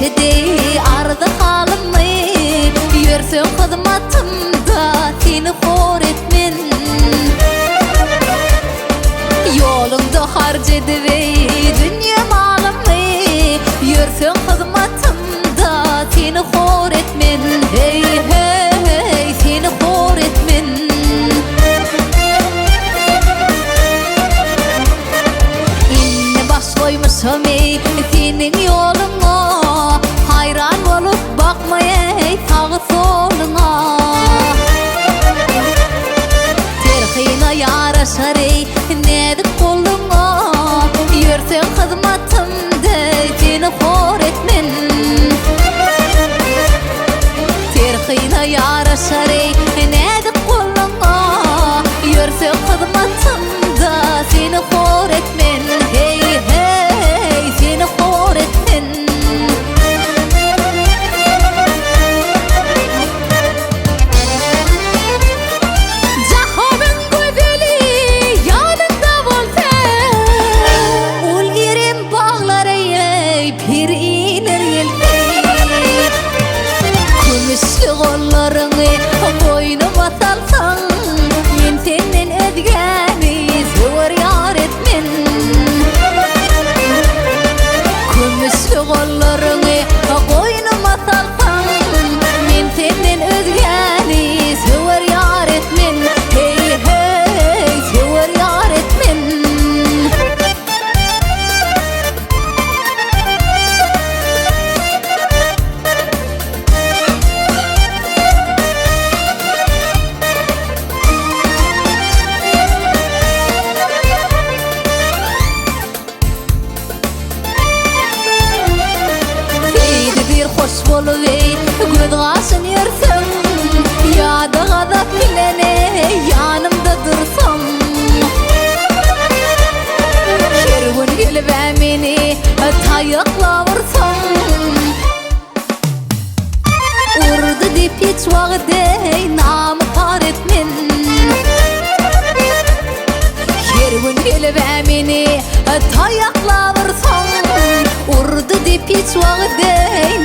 geçedi arda kalımı Yürsen hizmatımda seni hor etmen Yolumda harcadı ve dünya malımı Yürsen hizmatımda seni hor etmen Hey hey seni hor etmen İnne baş koymuşum ey senin yoluna Hayran olup bakmaya sağı soluna Terhine yaraşar ey nedik koluna Yürsen hizmatımda seni hor etmen Terhine yaraşar ey nedik koluna Yürsen hizmatımda seni hor etmen Hey hey seni hor etmen Kollarını boynuma salsan Men senden özgeni sever yar etmen Kümüşlü kollarını boynuma salsan Men senden özgeni sever yar etmen Hey hey sever yar etmen Hoş boluveyn, göz qaşın yersin Yada gazap bilene, yanımda dursun Her gün gelip meni tayakla vursun Urdu dip hiç vaqtey namı par etmen Her gün gelip meni tayakla vursun Urdu dip hiç vaqtey